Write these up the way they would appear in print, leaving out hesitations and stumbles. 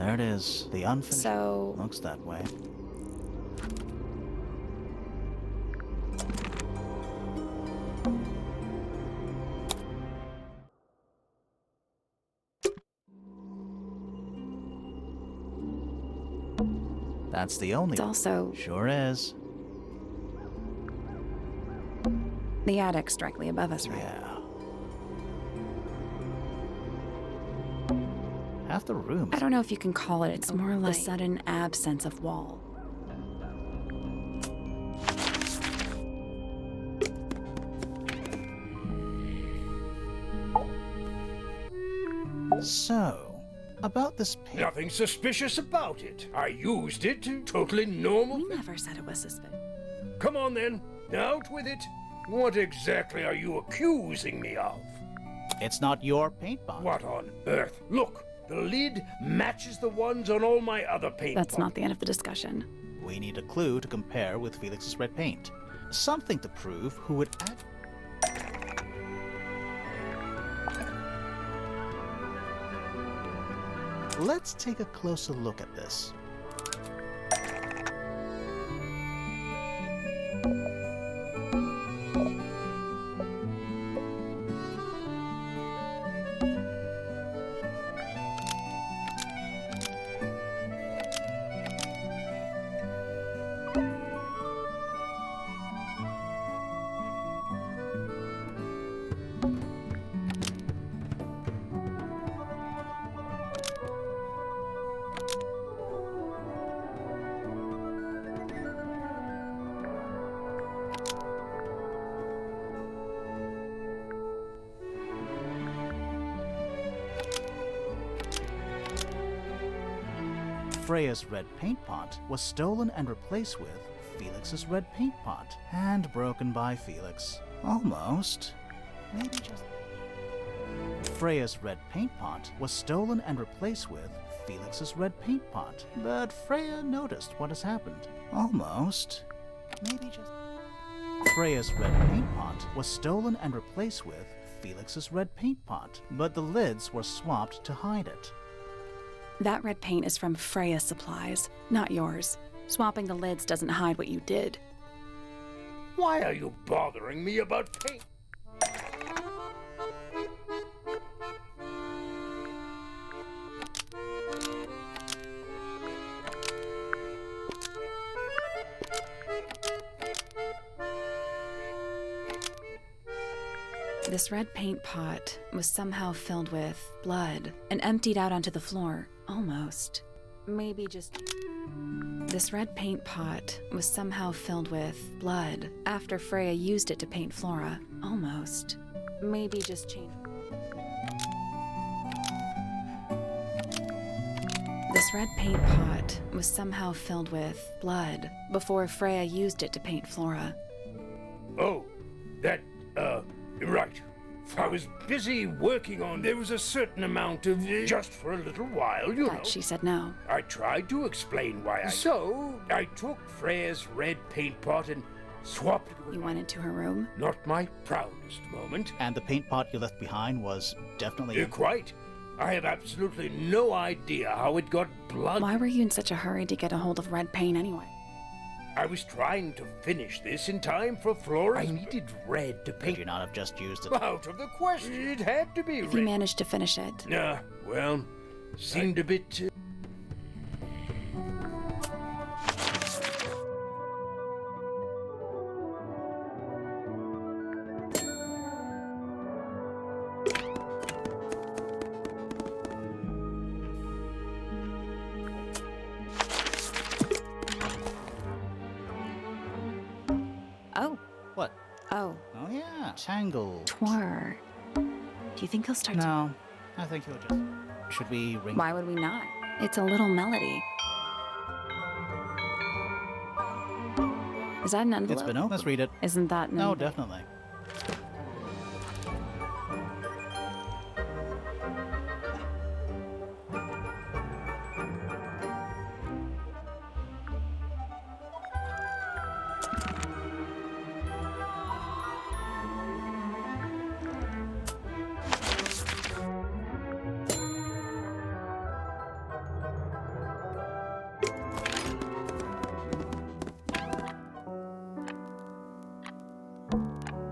There it is. The unfinished. So... Looks that way. That's the only It's also... Sure is. The attic's directly above us, right? Yeah. Half the rooms. I don't know if you can call it. It's more like the sudden absence of wall. So, about this paint. Nothing suspicious about it. I used it. Totally normal. We never said it was suspicious. Come on then. Out with it. What exactly are you accusing me of? It's not your paint pot. What on earth? Look, the lid matches the ones on all my other paint That's pots. not the end of the discussion. We need a clue to compare with Felix's red paint. Something to prove who would act. Let's take a closer look at this. Freya's red paint pot was stolen and replaced with Felix's red paint pot, and broken by Felix. Almost. Maybe just... Freya's red paint pot was stolen and replaced with Felix's red paint pot, but Freya noticed what has happened. Almost. Maybe just... Freya's red paint pot was stolen and replaced with Felix's red paint pot, but the lids were swapped to hide it. That red paint is from Freya's supplies, not yours. Swapping the lids doesn't hide what you did. Why are you bothering me about paint? This red paint pot was somehow filled with blood and emptied out onto the floor. Almost. Maybe just... This red paint pot was somehow filled with blood after Freya used it to paint Flora. Almost. Maybe just change... This red paint pot was somehow filled with blood before Freya used it to paint Flora. Oh, that, right. I was busy working on... There was a certain amount of... just for a little while, you know. But she said no. I tried to explain why I... So, I took Freya's red paint pot and swapped it with... You went into her room? Not my proudest moment. And the paint pot you left behind was definitely... Quite. I have absolutely no idea how it got blood. Why were you in such a hurry to get a hold of red paint anyway? I was trying to finish this in time for Flora. I needed red to Could paint. you not have just used it? Out of the question. It had to be If red. you managed to finish it. Well, seemed a bit... Oh. What? Oh. Oh yeah, Tangle. Tower. Do you think he'll start to... No, I think he'll just... Should we ring... Why would we not? It's a little melody. Is that an envelope? It's been opened. Let's read it. Isn't that an No, envelope? definitely.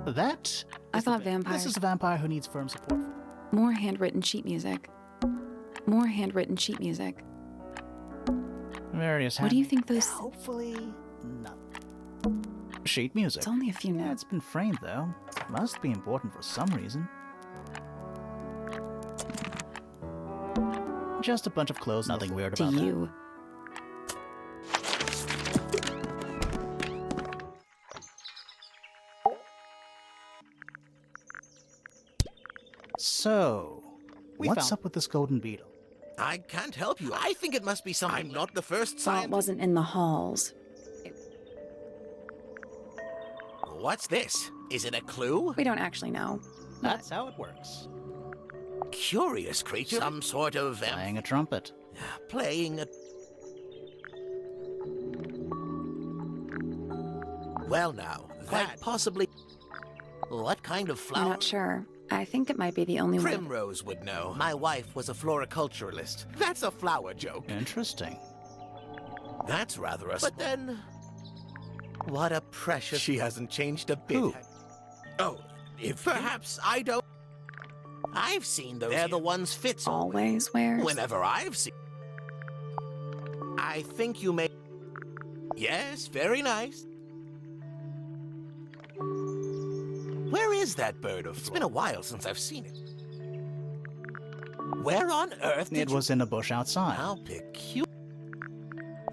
That. I is the thought bit. vampires. This is a vampire who needs firm support. More handwritten sheet music. More handwritten sheet music. Various. What do you think those... Hopefully, not. Sheet music. It's only a few Yeah, notes. it's been framed though. Must be important for some reason. Just a bunch of clothes. Nothing weird To about that. you. So, what's up with this golden beetle? I can't help you. I think it must be something. I'm not the first Well, it scientist. wasn't in the halls. What's this? Is it a clue? We don't actually know. That's how it works. Curious creature. Some sort of Playing a trumpet. playing a. Well, now that possibly. What kind of I'm flower? not sure. I think it might be the only one. Primrose would know. My wife was a floriculturalist. That's a flower joke. Interesting. That's rather a. But then, what a precious. She hasn't changed a bit. Who? Oh, if perhaps I don't. I've seen those. They're the ones Fitz Always wears. Whenever I've seen. I think you may. Yes, very nice. Where is that bird of? It's been a while since I've seen it. Where on earth did It was in a bush outside. How peculiar.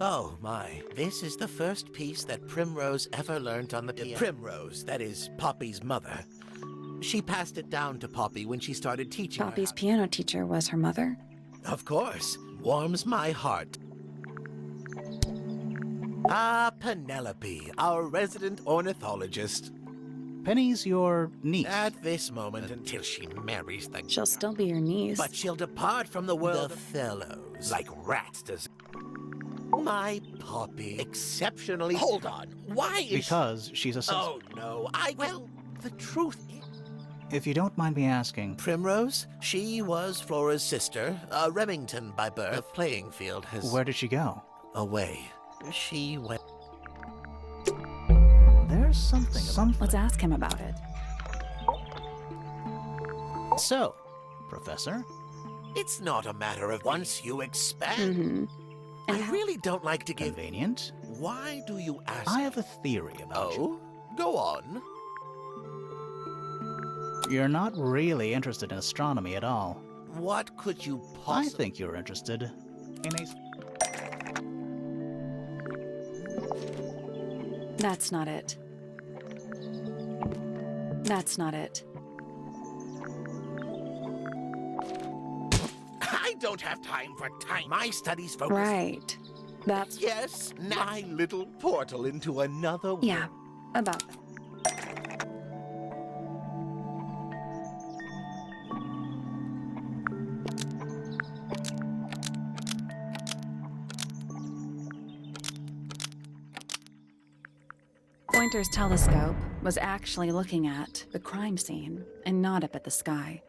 Oh my, this is the first piece that Primrose ever learned on the piano. Primrose, that is Poppy's mother. She passed it down to Poppy when she started teaching her Poppy's how- piano teacher was her mother. Of course, warms my heart. Ah, Penelope, our resident ornithologist. Penny's your niece. At this moment, until she marries the... She'll still be your niece. But she'll depart from the world of fellows, like rats does. My Poppy, exceptionally... Hold on, why is Because she's a sister. Oh, no, well, the truth is... If you don't mind me asking, Primrose, she was Flora's sister, a Remington by birth. The playing field has... where did she go? Away. She went... There's something. Let's ask him about it. So, Professor, It's not a matter of once you expand. Mm-hmm. And I really don't like to give... convenient. Why do you ask? I have a theory about you. Oh? Go on. You're not really interested in astronomy at all. What could you I possibly... think you're interested in a... That's not it. That's not it. I don't have time for time. My studies focus... Right. That's... Yes, my little portal into another world. Yeah, about that. Pointer's telescope was actually looking at the crime scene and not up at the sky.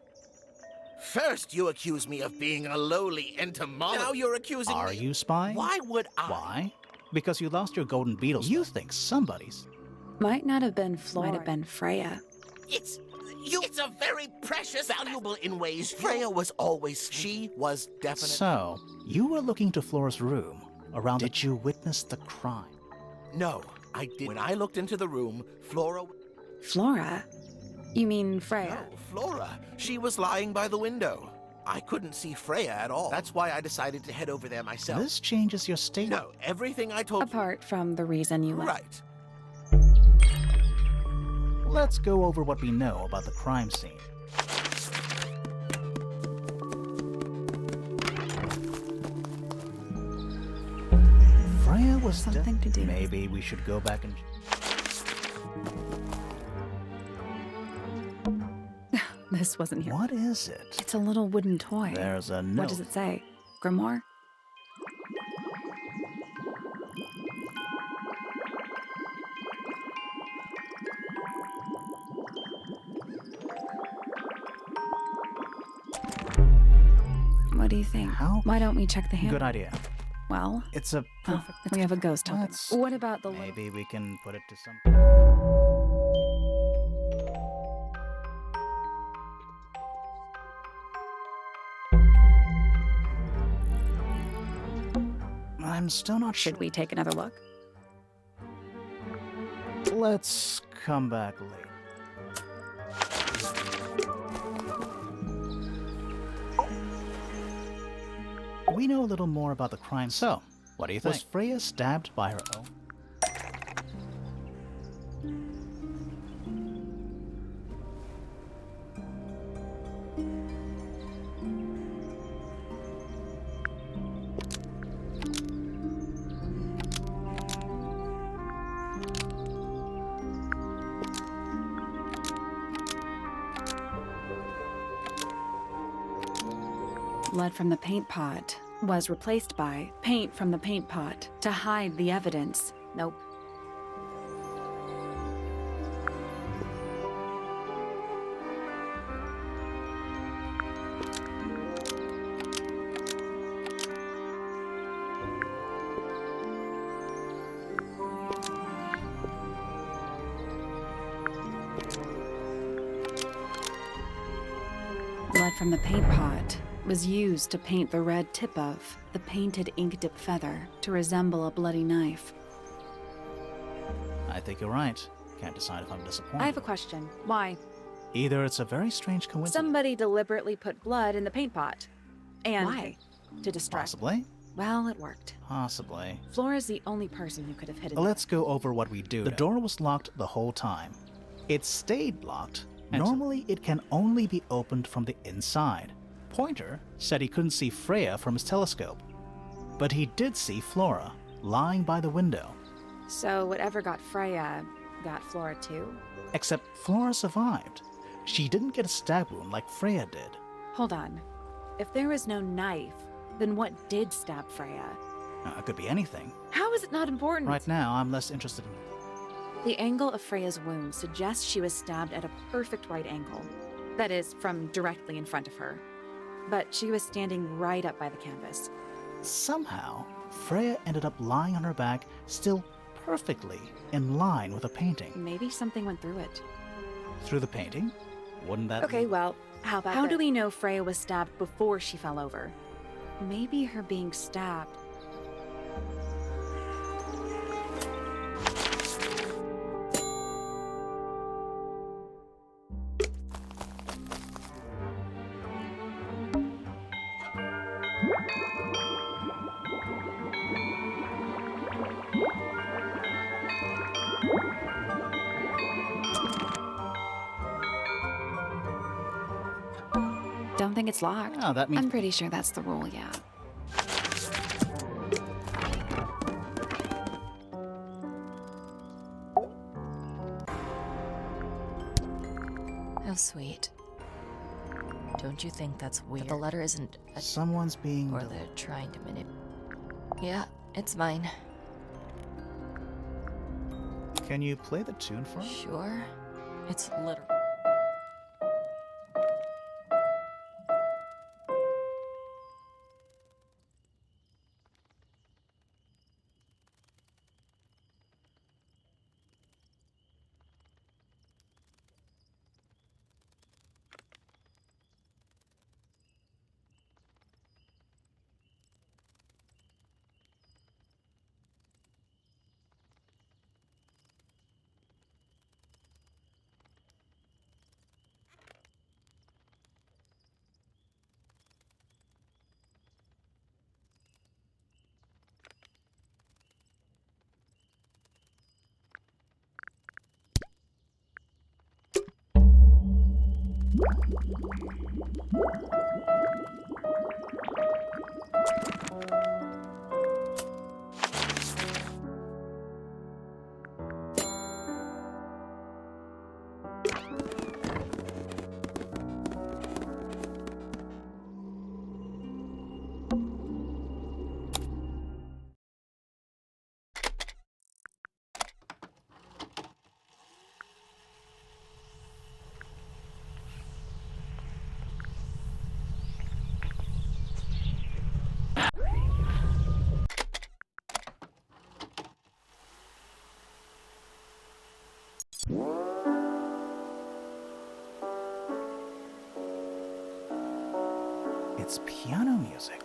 First, you accuse me of being a lowly entomologist. Now you're accusing Are me... you spying? Why would I? Why? Because you lost your golden beetles. You think somebody's... Might not have been Flora. Might have been Freya. It's a very precious, valuable in ways. Freya was always... She was definitely... So, you were looking to Flora's room. Around... Did you witness the crime? No, I did. When I looked into the room, Flora... Flora? You mean Freya? No, Flora. She was lying by the window. I couldn't see Freya at all. That's why I decided to head over there myself. This changes your statement. No, everything I told Apart from the reason you left. Right. Let's go over what we know about the crime scene. Freya was Something to do. Maybe we should go back and... This wasn't here. What is it? It's a little wooden toy. There's a note. What does it say? Grimoire? What do you think? How? Why don't we check the hand? Good idea. Well, It's a oh, perfect... we have a ghost token. Let's- What about the Maybe we can put it to some... I'm still not sure. Should we take another look? Let's come back later. We know a little more about the crime. So, what do you think? Was Freya stabbed by her own? Blood from the paint pot was replaced by paint from the paint pot to hide the evidence. Nope. Blood from the paint pot was used to paint the red tip of the painted ink dip feather to resemble a bloody knife. I think you're right. Can't decide if I'm disappointed. I have a question. Why? Either it's a very strange coincidence. Somebody deliberately put blood in the paint pot. And Why? To distract. Possibly. Well, it worked. Possibly. Flora's the only person who could have hidden Let's go over what we do. The door was locked the whole time. It stayed locked. Normally, it can only be opened from the inside. Pointer said he couldn't see Freya from his telescope, but he did see Flora lying by the window. So whatever got Freya got Flora too? Except Flora survived. She didn't get a stab wound like Freya did. Hold on. If there was no knife, then what did stab Freya? It could be anything. How is it not important? Right now, I'm less interested in... The angle of Freya's wound suggests she was stabbed at a perfect right angle. That is, from directly in front of her. But she was standing right up by the canvas. Somehow, Freya ended up lying on her back, still perfectly in line with a painting. Maybe something went through it. Through the painting? Wouldn't that... Okay, well, how do we know Freya was stabbed before she fell over? Maybe her being stabbed... Don't think it's locked. Oh, that means... I'm pretty sure that's the rule, yeah. How sweet. Don't you think that's weird? That the letter isn't a... Someone's being... Or they're trying to manipulate. Yeah, it's mine. Can you play the tune for us? Sure. It's literal. It's piano music.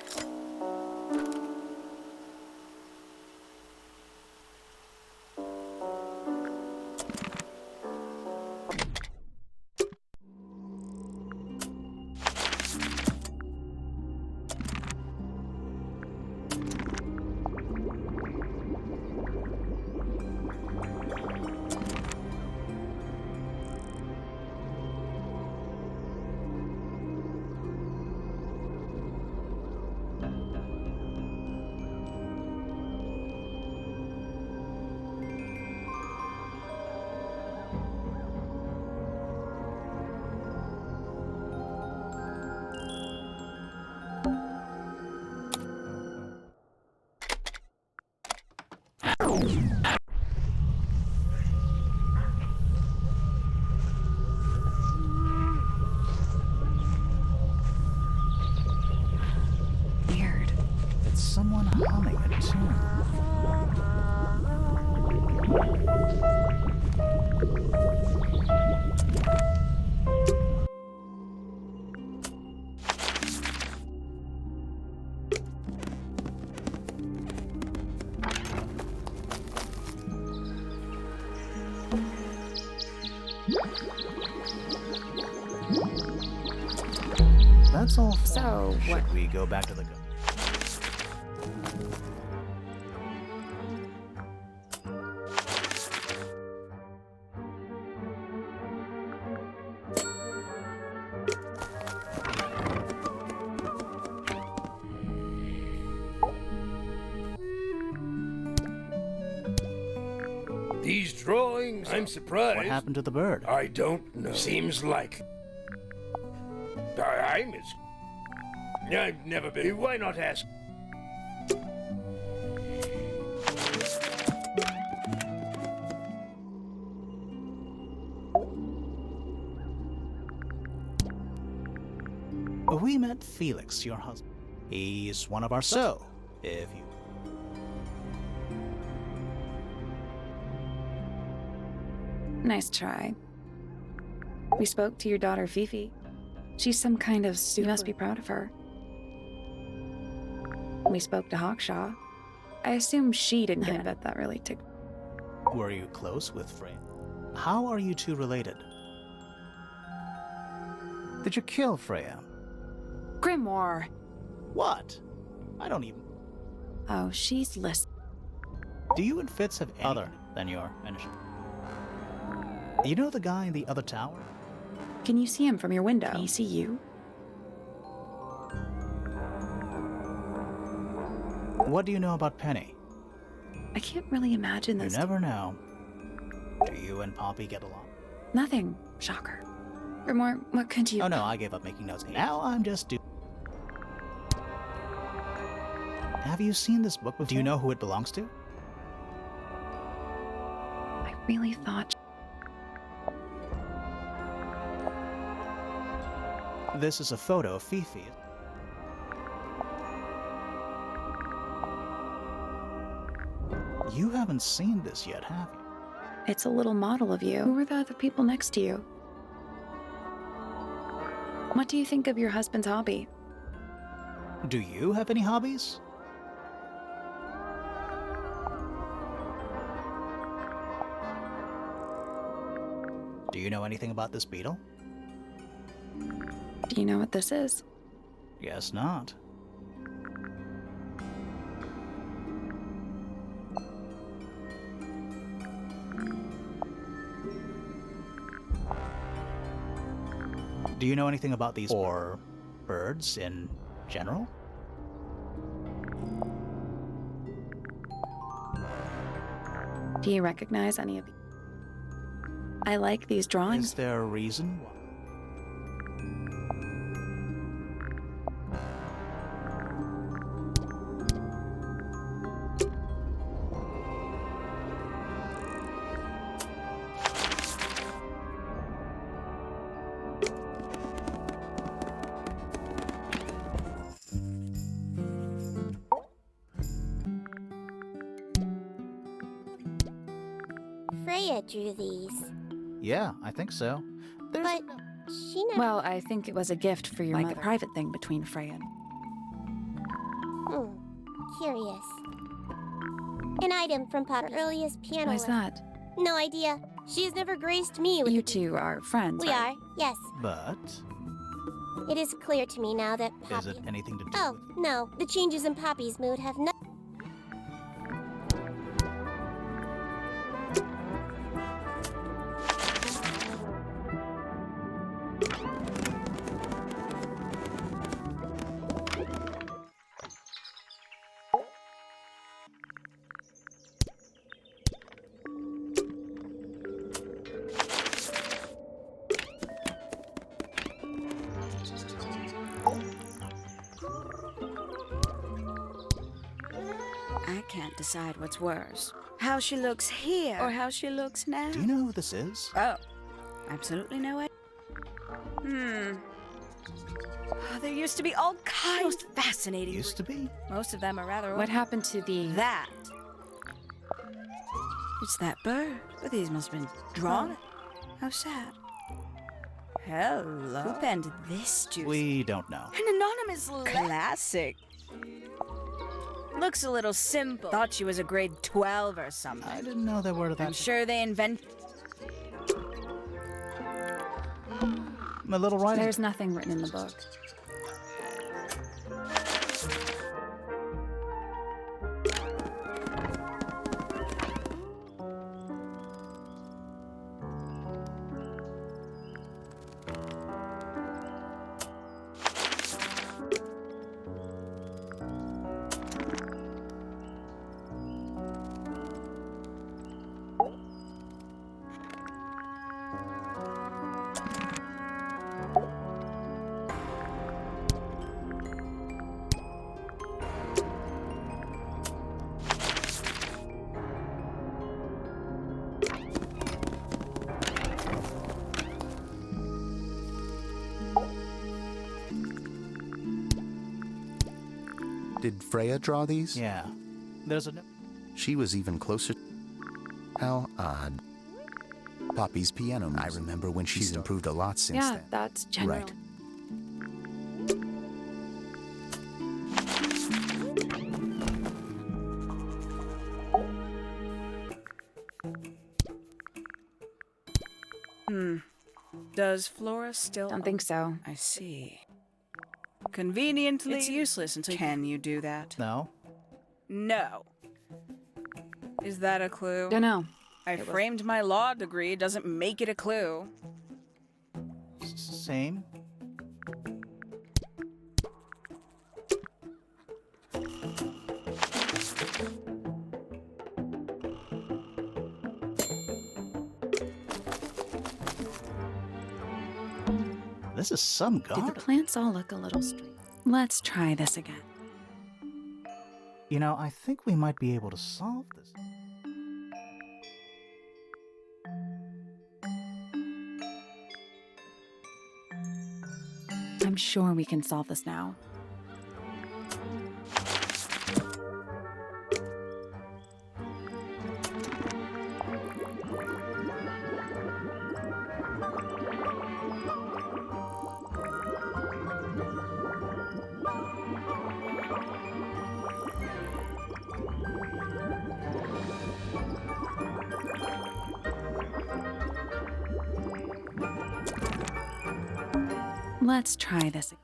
humming a tune. That's all. So, what? Should we go back to the gun? These drawings, I'm surprised. What happened to the bird? I don't know. Seems like I'm as... I've never been. Why not ask? We met Felix, your husband. He's one of our... So, if you... Nice try. We spoke to your daughter, Fifi. She's some kind of super... You must be proud of her. We spoke to Hawkshaw. I assume she didn't I bet that really ticked. Were you close with Freya? How are you two related? Did you kill Freya? Grimoire! What? I don't even... Oh, she's listening. Do you and Fitz have any other than your initial? You know the guy in the other tower? Can you see him from your window? Can he see you? What do you know about Penny? I can't really imagine this. You never know. Do you and Poppy get along? Nothing. Shocker. Grimoire, what could you... Oh no, I gave up making notes. Now I'm just Have you seen this book before? Do you know who it belongs to? I really thought... This is a photo of Fifi. You haven't seen this yet, have you? It's a little model of you. Who were the other people next to you? What do you think of your husband's hobby? Do you have any hobbies? Do you know anything about this beetle? Do you know what this is? Guess not. Do you know anything about these or birds in general? Do you recognize any of these? I like these drawings. Is there a reason why? Freya drew these. Yeah, I think so. There's But she never... Well, I think it was a gift for your mother. Like a private thing between Freya and... Curious. An item from Papa's earliest piano Why's that? No idea. She has never graced me with... You two are friends, We right? are, yes. But It is clear to me now that Poppy... is it anything to do Oh, with... no. The changes in Poppy's mood have no... I can't decide what's worse. How she looks here or how she looks now. Do you know who this is? Oh, absolutely no idea. There used to be all kinds of fascinating. Used to be? Most of them are rather old. What happened to the... That. It's that bird. But these must have been drawn. How sad. Hello. Who penned this juice? We don't know. An anonymous classic. Looks a little simple. Thought she was a grade 12 or something. I didn't know there were that. I'm sure they invent. My little writing. There's nothing written in the book. Did Freya draw these? Yeah. There's a... She was even closer. How odd. Poppy's piano music. I remember when she's improved a lot since Yeah, then. that's general. Right. Does Flora still... Don't think so. I see. Conveniently... It's useless until... Can you do that? No. No. Is that a clue? Dunno. I framed my law degree. Doesn't make it a clue. Same. This is some Do the garden. plants all look a little strange? Let's try this again. You know, I think we might be able to solve this. I'm sure we can solve this now. Let's try this again.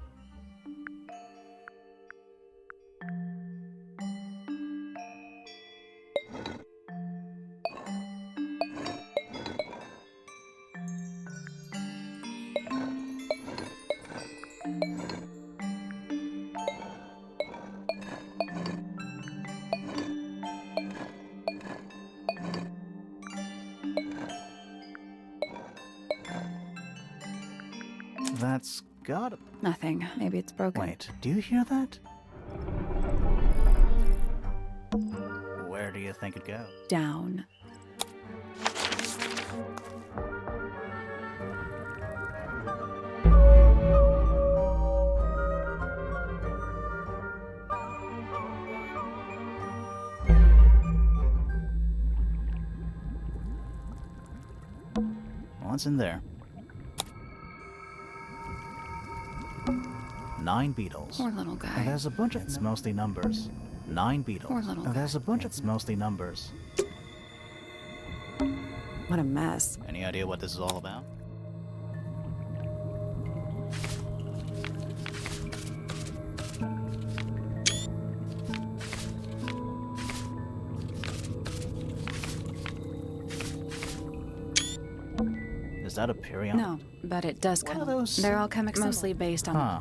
That's gotta... Nothing. Maybe it's broken. Wait, do you hear that? Where do you think it goes? Down. What's in there? 9 beetles. Poor little guy. And there's a bunch of... It's mostly numbers. 9 beetles. Poor little And there's a guy. bunch of... It's mostly numbers. What a mess. Any idea what this is all about? Is that a period? No, but it does What come. are those They're all chemical, symbols? mostly based on... Huh.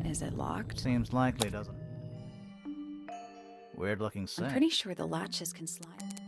Is it locked? Seems likely, doesn't it? Weird looking I'm sack. pretty sure the latches can slide.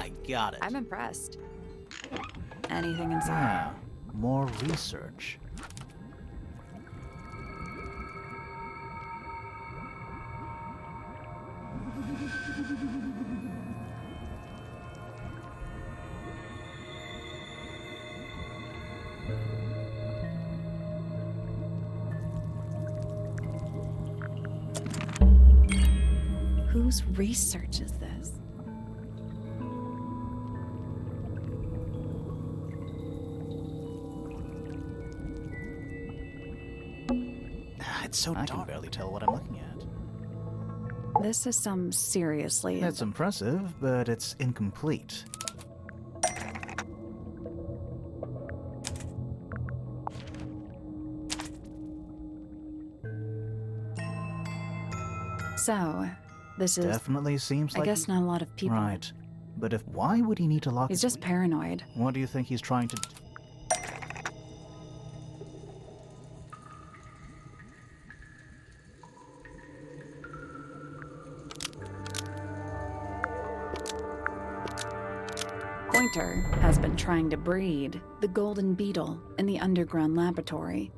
I got it. I'm impressed. Anything inside? Yeah, more research. Whose research is this? It's so dark. I can barely tell what I'm looking at. This is some seriously... It's impressive, but it's incomplete. So, this is... Definitely seems like... I guess not a lot of people. Right. But if why would he need to lock... He's just paranoid. What do you think he's trying to... Pointer has been trying to breed the golden beetle in the underground laboratory.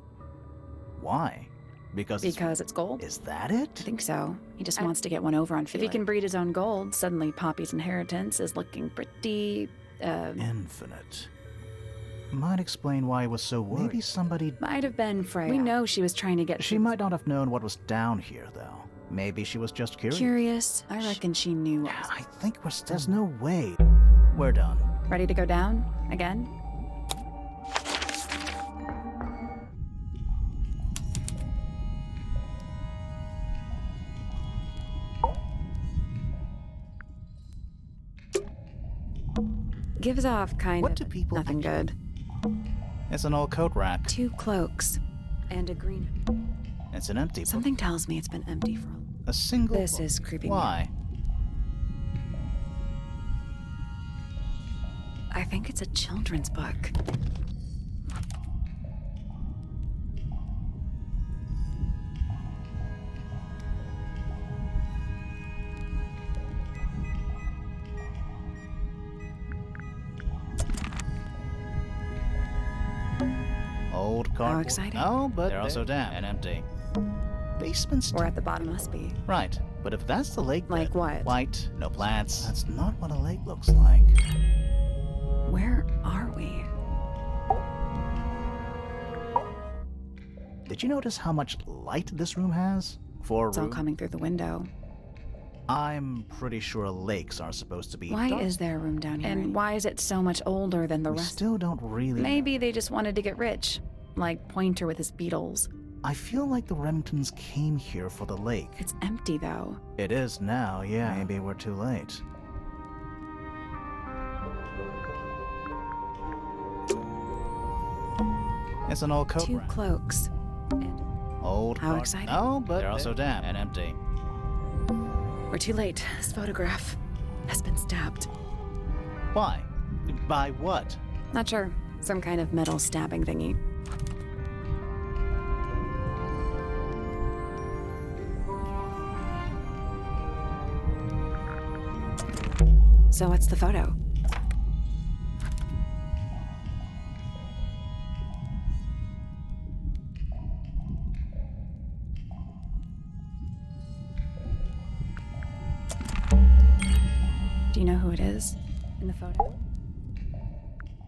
Why? Because it's gold? Is that it? I think so. He just wants to get one over on Felix. If he can breed his own gold, suddenly Poppy's inheritance is looking pretty, Infinite. Might explain why he was so worried. Maybe somebody... Might have been Freya. We know she was trying to get... She might not have known what was down here, though. Maybe she was just curious. Curious? I reckon she knew. Yeah, I think we're still... There's no way. We're done. Ready to go down? Again? Gives off kind What of do people nothing good. It's an old coat rack. 2 cloaks and a green. It's an empty book. Something tells me it's been empty for a single This book. is creeping me Why? I think it's a children's book. Old cardboard. How exciting. Oh, but they're also damp and empty. Basements. Or at the bottom must be. Right, but if that's the lake Like bed, what? White, no plants. That's not what a lake looks like. Where are we? Did you notice how much light this room has? For a It's all room? coming through the window. I'm pretty sure lakes are supposed to be Why dark. is there a room down here? And why is it so much older than the We rest? still don't really Maybe they just wanted to get rich. Like Pointer with his beetles. I feel like the Remingtons came here for the lake. It's empty though. It is now, yeah. Maybe we're too late. It's an old coat 2 rack. cloaks. And Old How card- exciting. Oh, but they're also damp and empty. we're too late. This photograph has been stabbed. Why? By what? Not sure. Some kind of metal stabbing thingy. So what's the photo? Do you know who it is in the photo?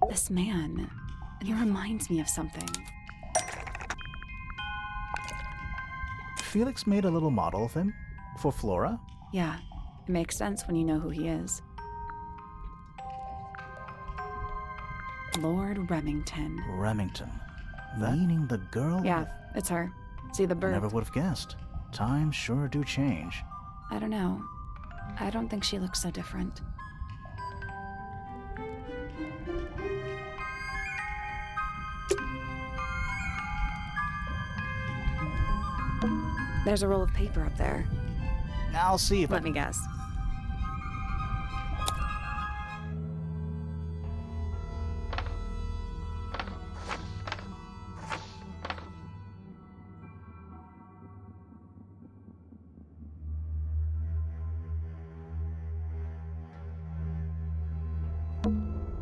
This man. And he reminds me of something. Felix made a little model of him for Flora. Yeah, it makes sense when you know who he is. Lord Remington. Remington. Meaning the girl. Yeah, it's her. See the I bird? never would have guessed. Times sure do change. I don't know. I don't think she looks so different. There's a roll of paper up there. Now I'll see if Let me guess.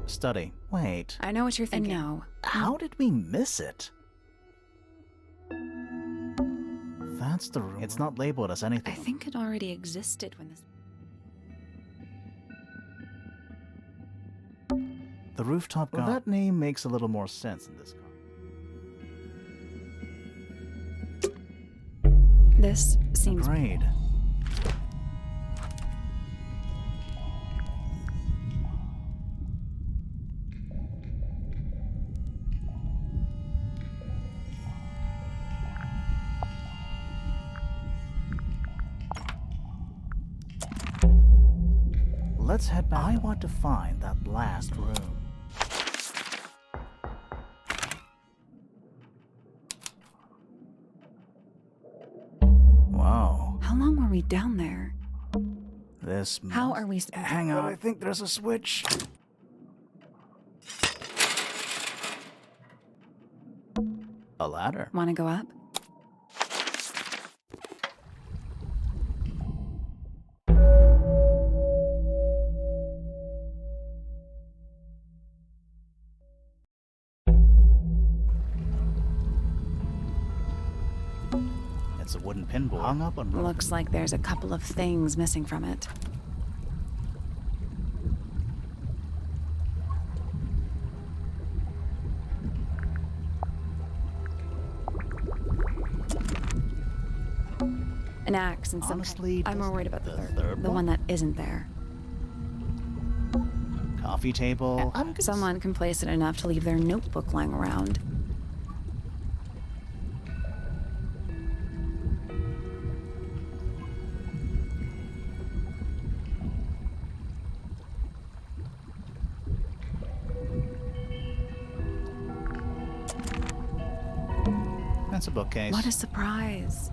Study. Wait. I know what you're thinking. No. How did we miss it? That's the room. It's not labeled as anything. I think it already existed when this... The rooftop garden. Well, that name makes a little more sense in this car. This seems... Agreed. Let's head back. I want to find that last room. Wow. How long were we down there? This How are we... Hang on, I think there's a switch. A ladder. Want to go up? It's a wooden pinboard hung up on... Looks like there's a couple of things missing from it. An axe and some... Honestly, I'm more worried about the third the one that isn't there. Coffee table. Someone complacent enough to leave their notebook lying around. That's a bookcase. What a surprise.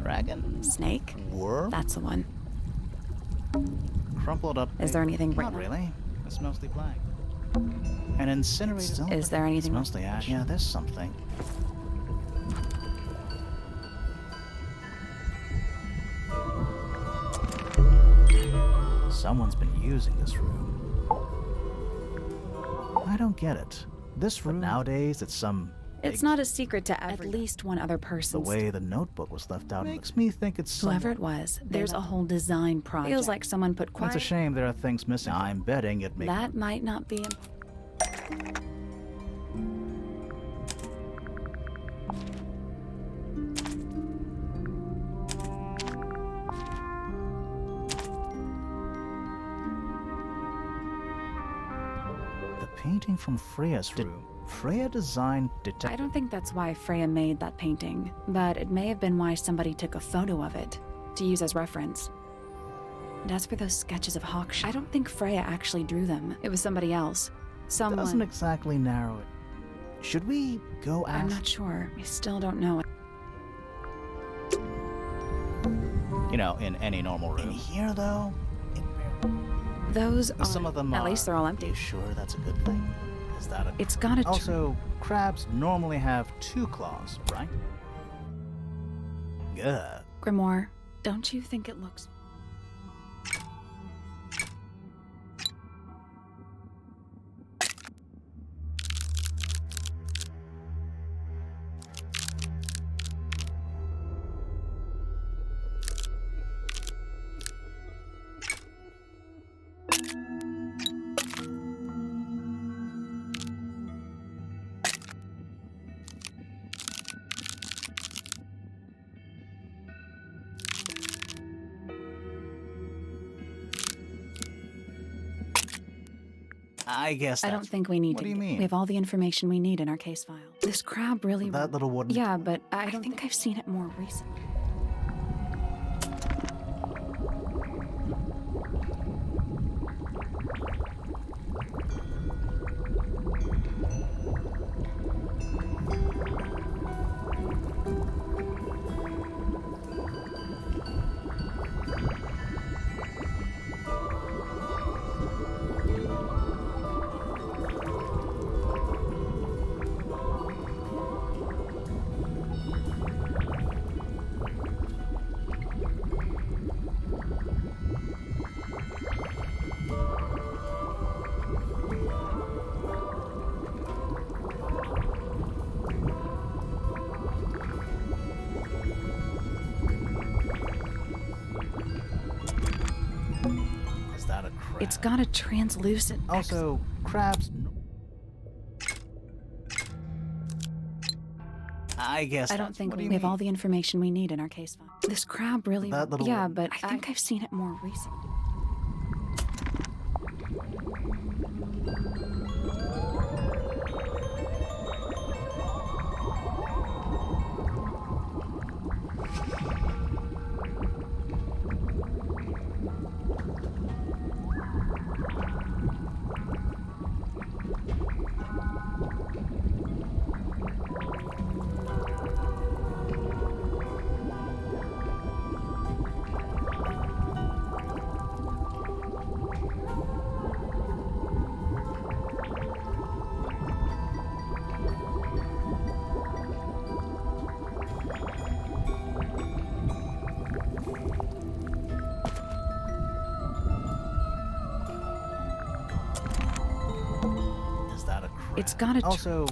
Dragon. Snake? Worm? That's the one. Crumpled up. Is there anything Not written? really. It's mostly black. An incinerated stone. Is there anything? It's mostly ash. Yeah, there's something. Someone's been using this room. I don't get it. This room nowadays, it's some... It's not a secret to at least one other person. The way the notebook was left out makes me think it's whoever it was. There's a whole design project. Feels like someone put quiet. It's a shame there are things missing. I'm betting it makes... That might not be... The painting from Freya's room. Freya designed detective... I don't think that's why Freya made that painting, but it may have been why somebody took a photo of it to use as reference. And as for those sketches of Hawks, I don't think Freya actually drew them. It was somebody else. Someone... Doesn't exactly narrow it. Should we go ask... I'm not sure. I still don't know. You know, in any normal room. In here, though? Those are... Some of them At least they're all empty. Are you sure that's a good thing? Is that a... It's gotta... Also, crabs normally have 2 claws, right? Ugh. Grimoire, don't you think it looks... I guess I don't think we need to... What do you mean? We have all the information we need in our case file. This crab really... That little wooden... Yeah, but I don't think I've seen it more recently. crab? It's got a translucent. Also, crabs. I guess. I don't think what do we you have mean? all the information we need in our case file. This crab really. That little Yeah, one. but I think I've seen it more recently. Is that a crab? It's got a. Also.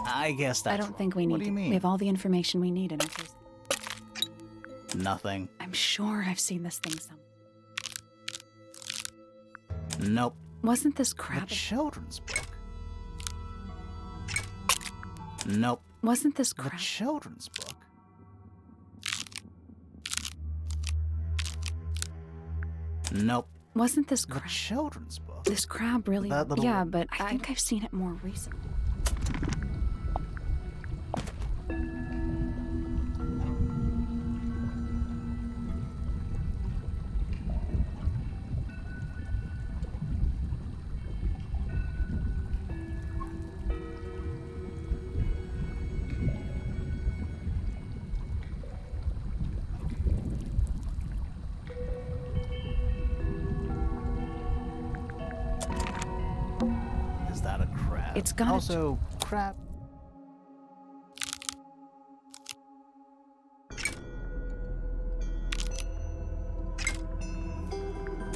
I guess that's. I don't think we need. What do you mean? We have all the information we need in our case. Nothing. I'm sure I've seen this thing somewhere. Nope. Wasn't this The crab? children's book. Nope. Wasn't this The crab? children's book. Nope. Wasn't this The crab? children's book. This crab really. That little Yeah, one. but I think I've seen it more recently. Is that a crab? It's got a- also crab.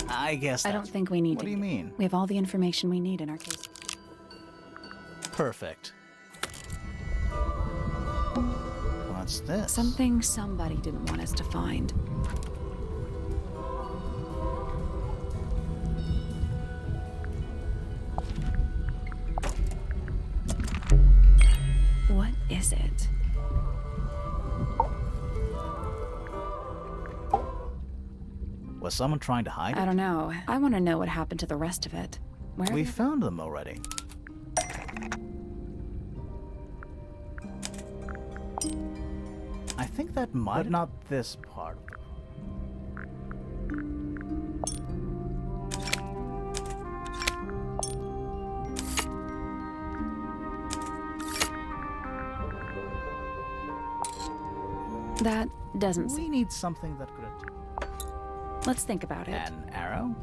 I guess. I don't think we need What to. do you mean? We have all the information we need in our case. Perfect. What's this? Something somebody didn't want us to find. What is it? Was someone trying to hide I it? don't know. I want to know what happened to the rest of it. Where? We found them already. I think that might not this part. That doesn't We seem. need something that could. Let's think about it. An arrow?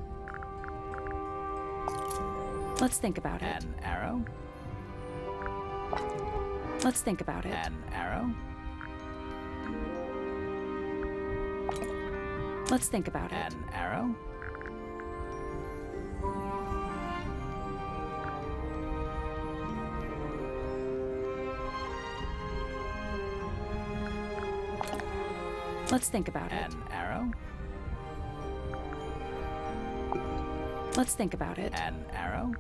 Let's think about it. An arrow? Let's think about it. An arrow? Let's think about it. An arrow? Let's think about it. An arrow? Let's think about it. An arrow?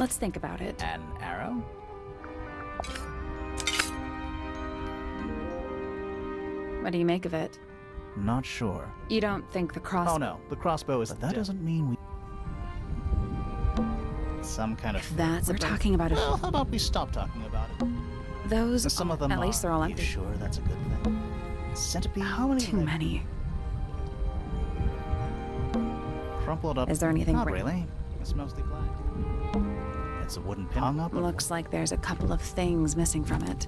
Let's think about it. An arrow? What do you make of it? Not sure. You don't think the cross... Oh no, the crossbow is... But that doesn't mean we... Some kind of... We're talking about it. Well, how about we stop talking about it? Those... Some of them At least they're all You empty. sure that's a good thing? Centipede? How many... Too many. Crumpled up... Is there anything... Not really. It's mostly black. It's a wooden pin hung up. Looks like there's a couple of things missing from it.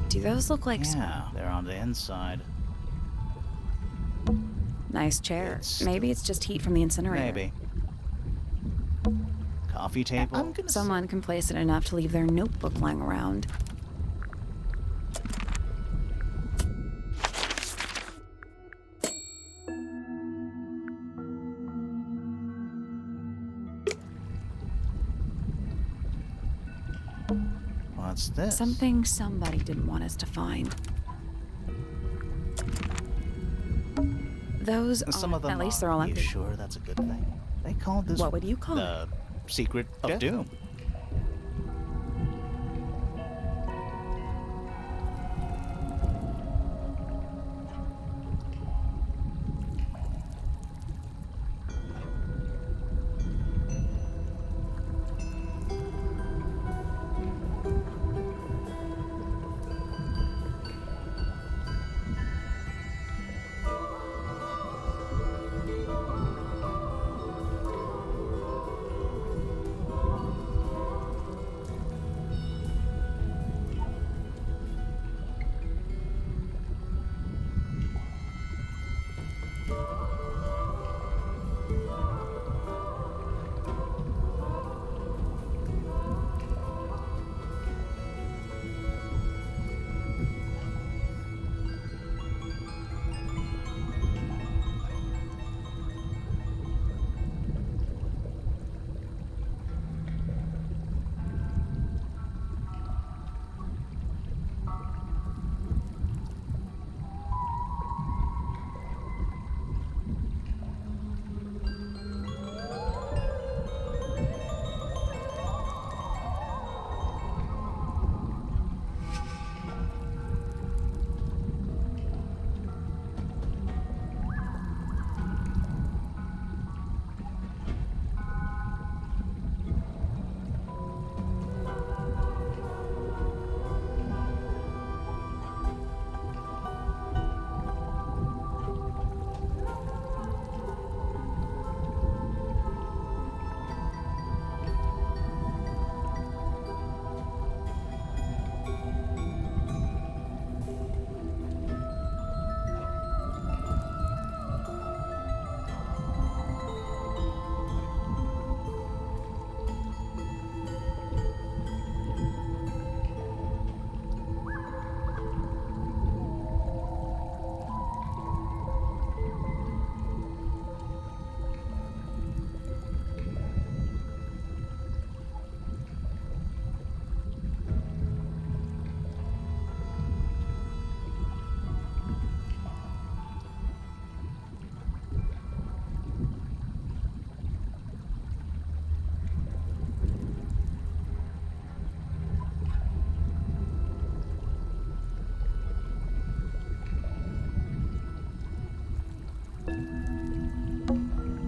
Do those look like... Yeah, they're on the inside. Nice chair. It's Maybe it's just heat from the incinerator. Maybe. Coffee table? Someone complacent enough to leave their notebook lying around. What's this? Something somebody didn't want us to find. Those Some of them at least are. they're all You empty. sure that's a good thing? They called this... What would you call it? The Secret of Doom.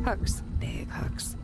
Hooks. Big hooks.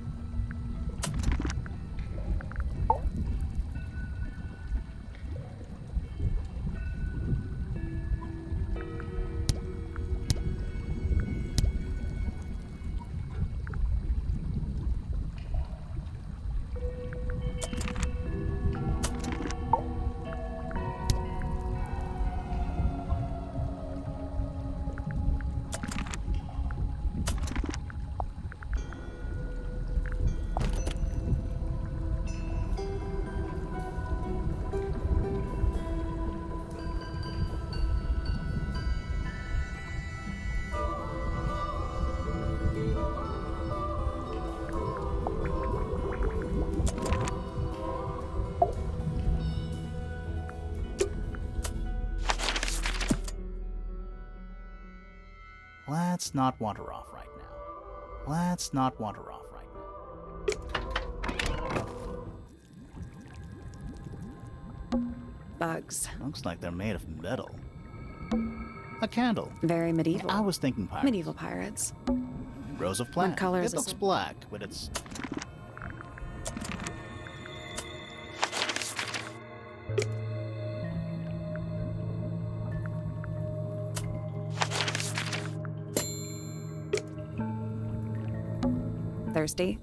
Let's not wander off right now. Let's not wander off right now. Bugs. Looks like they're made of metal. A candle. Very medieval. I was thinking pirates. Medieval pirates. Rows of plants. color is It looks black, but it's... Thirsty?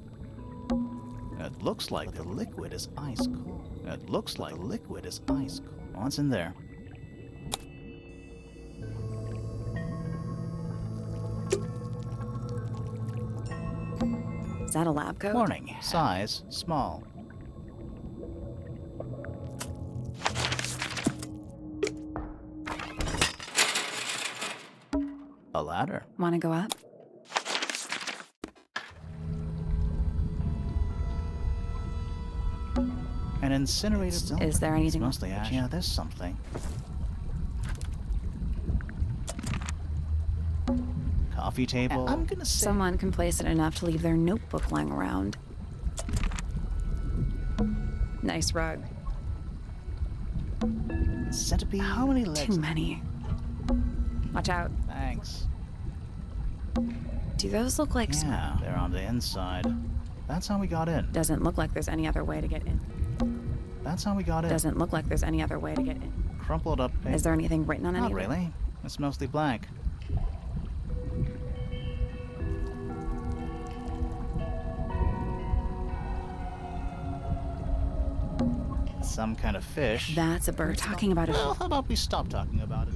It looks like the liquid is ice cold. It looks like the liquid is ice cold. What's in there? Is that a lab coat? Warning. Size, small. A ladder. Wanna go up? An incinerated silver. Is there anything- It's mostly ash. Yeah, there's something. Coffee table. I'm gonna say... Someone complacent enough to leave their notebook lying around. Nice rug. Centipede. How many legs? Too many. Watch out. Thanks. Do those look like... Yeah, they're on the inside. That's how we got in. Doesn't look like there's any other way to get in. That's how we got in. Doesn't look like there's any other way to get in. Crumpled up paper. Is there anything written on any Not of it? really. It's mostly blank. Some kind of fish. That's a bird. We're talking about Well, how about we stop talking about it?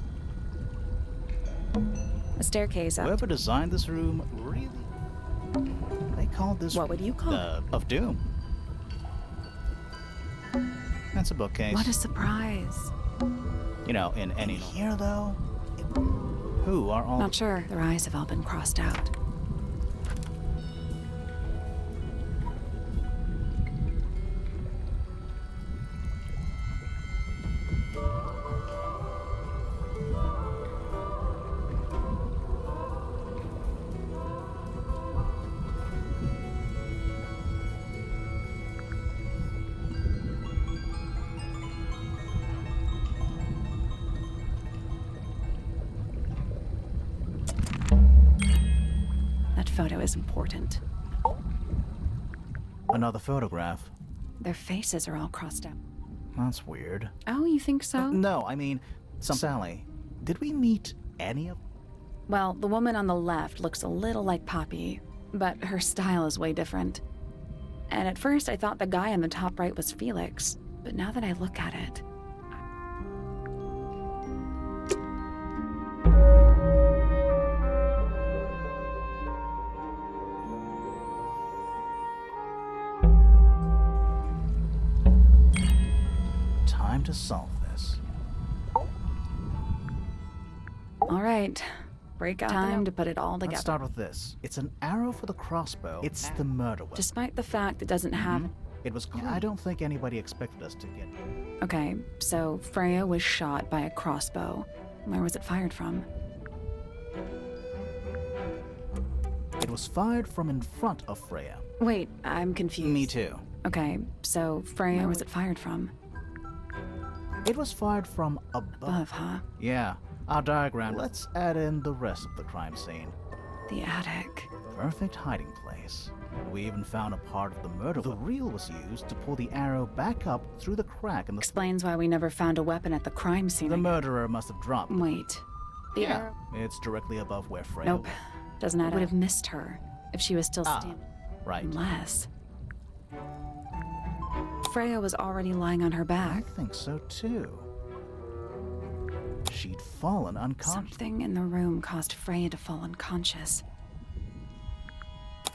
a staircase up. Whoever designed this room really... They called this... What would you call it? Of Doom. That's a bookcase. What a surprise. You know, in any... Here, though? Who are all... Not sure. Their eyes have all been crossed out. That photo is important. Another photograph. Their faces are all crossed out. That's weird. Oh, you think so? No, I mean... Sally, did we meet any of... Well, the woman on the left looks a little like Poppy, but her style is way different. And at first I thought the guy on the top right was Felix, but now that I look at it... Time to solve this. All right, break out. Time to put it all together. Let's start with this. It's an arrow for the crossbow. It's the murder weapon. Despite the fact it doesn't have... It was clean. I don't think anybody expected us to get... Okay, so Freya was shot by a crossbow. Where was it fired from? It was fired from in front of Freya. Wait, I'm confused. Me too. Okay, so Freya, where was it fired from? It was fired from above. Above, huh? Yeah, our diagram. Let's add in the rest of the crime scene. The attic. perfect hiding place. We even found a part of the murder. The reel was used to pull the arrow back up through the crack in the... Explains why we never found a weapon at the crime scene. The murderer must have dropped. Wait. The arrow? It's directly above where Freya Nope. was. Doesn't add up. Would have missed her if she was still Ah, standing. right. Unless Freya was already lying on her I back. think so too. She'd fallen unconscious. Something in the room caused Freya to fall unconscious.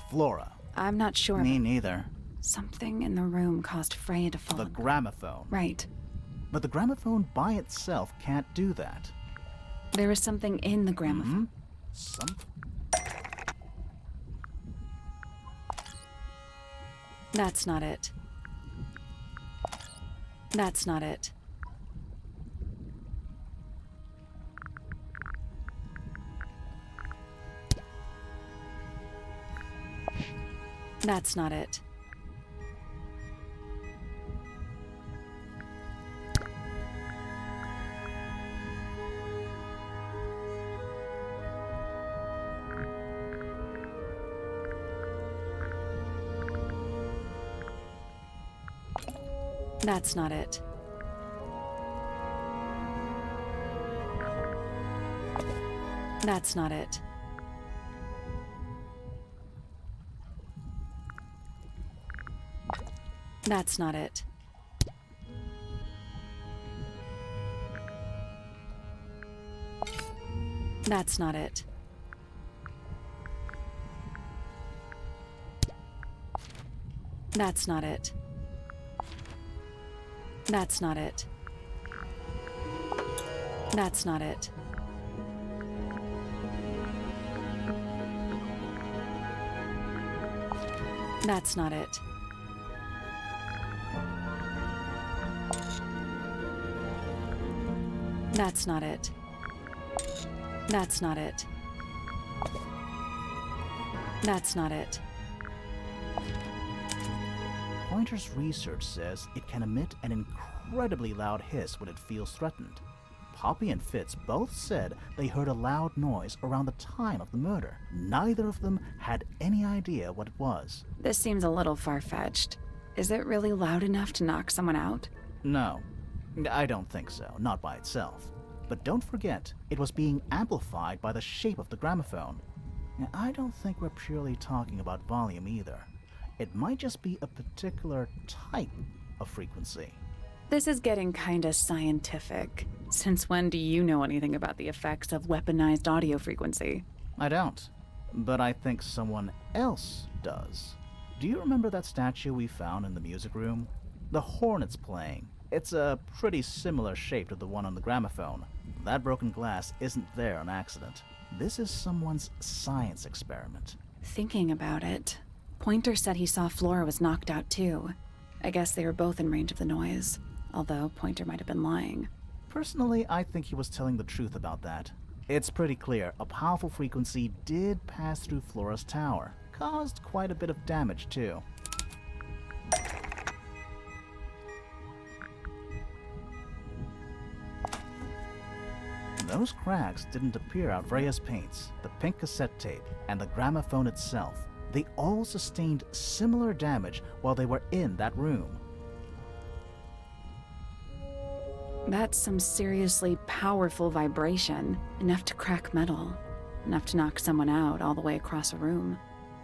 Flora. I'm not sure. Me neither. Something in the room caused Freya to fall The gramophone. Right. But the gramophone by itself can't do that. There is something in the gramophone. That's not it. That's not it. That's not it. That's not it. That's not it. That's not it. That's not it. That's not it. That's not it. That's not it. That's not it. That's not it. That's not it. That's not it. Pointer's research says it can emit an incredibly loud hiss when it feels threatened. Poppy and Fitz both said they heard a loud noise around the time of the murder. Neither of them had any idea what it was. This seems a little far-fetched. Is it really loud enough to knock someone out? No, I don't think so, not by itself. But don't forget, it was being amplified by the shape of the gramophone. I don't think we're purely talking about volume either. It might just be a particular type of frequency. This is getting kinda scientific. Since when do you know anything about the effects of weaponized audio frequency? I don't, but I think someone else does. Do you remember that statue we found in the music room? The horn it's playing. It's a pretty similar shape to the one on the gramophone. That broken glass isn't there on accident. This is someone's science experiment. Thinking about it, Pointer said he saw Flora was knocked out too. I guess they were both in range of the noise, although Pointer might have been lying. Personally, I think he was telling the truth about that. It's pretty clear a powerful frequency did pass through Flora's tower. Caused quite a bit of damage too. Those cracks didn't appear out. Freya's paints, the pink cassette tape, and the gramophone itself. They all sustained similar damage while they were in that room. That's some seriously powerful vibration. Enough to crack metal. Enough to knock someone out all the way across a room.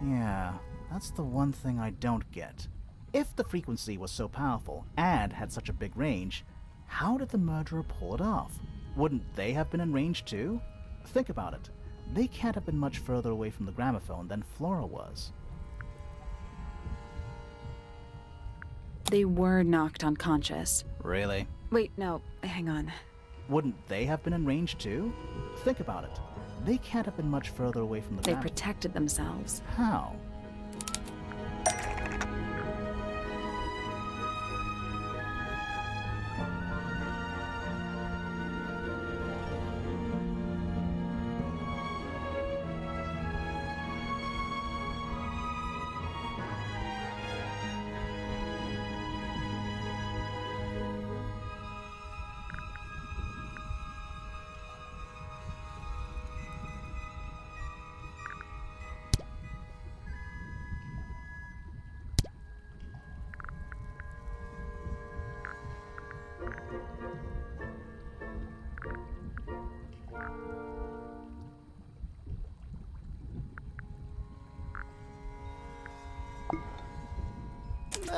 Yeah, that's the one thing I don't get. If the frequency was so powerful and had such a big range, how did the murderer pull it off? Wouldn't they have been in range too? Think about it. They can't have been much further away from the gramophone than Flora was. They were knocked unconscious. Really? Wait, no, hang on. Wouldn't they have been in range too? Think about it. They can't have been much further away from the They gramophone. protected themselves. How?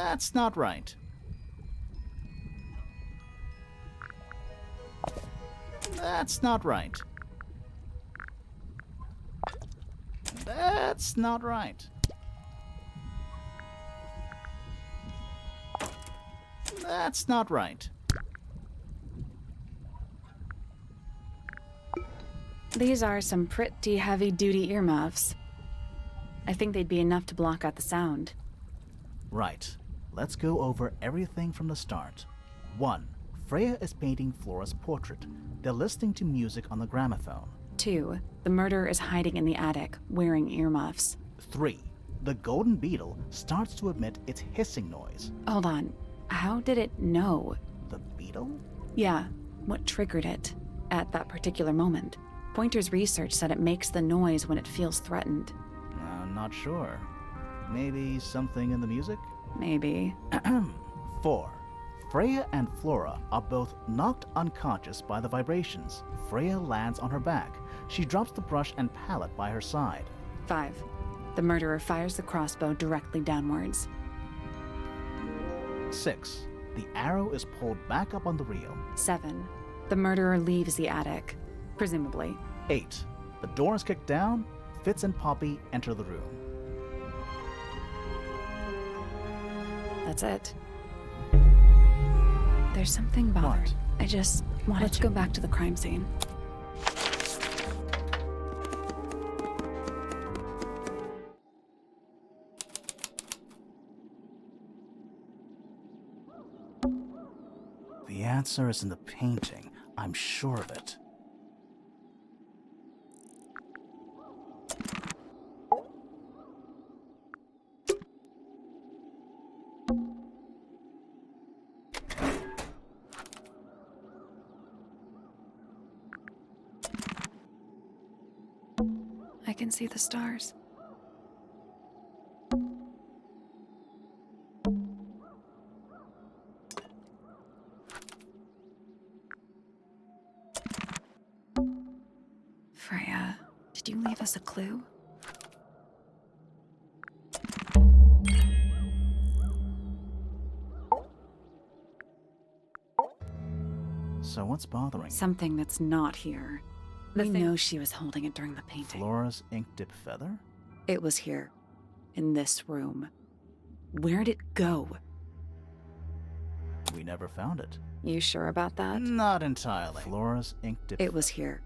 That's not right. That's not right. That's not right. That's not right. These are some pretty heavy-duty earmuffs. I think they'd be enough to block out the sound. Right. Let's go over everything from the start. 1. Freya is painting Flora's portrait. They're listening to music on the gramophone. 2. The murderer is hiding in the attic, wearing earmuffs. 3. The golden beetle starts to emit its hissing noise. Hold on. How did it know? The beetle? Yeah, what triggered it at that particular moment? Pointer's research said it makes the noise when it feels threatened. I'm not sure. Maybe something in the music? Maybe. 4. Freya and Flora are both knocked unconscious by the vibrations. Freya lands on her back. She drops the brush and palette by her side. 5. The murderer fires the crossbow directly downwards. 6. The arrow is pulled back up on the reel. 7. The murderer leaves the attic, presumably. 8. The door is kicked down. Fitz and Poppy enter the room. That's it. There's something bothered. What? I just wanted Let's go back to the crime scene. The answer is in the painting. I'm sure of it. I can see the stars. Freya, did you leave us a clue? So what's bothering? Something that's not here. We know she was holding it during the painting. Flora's ink dip feather? It was here, in this room. Where'd it go? We never found it. You sure about that? Not entirely. Flora's ink dip It was here,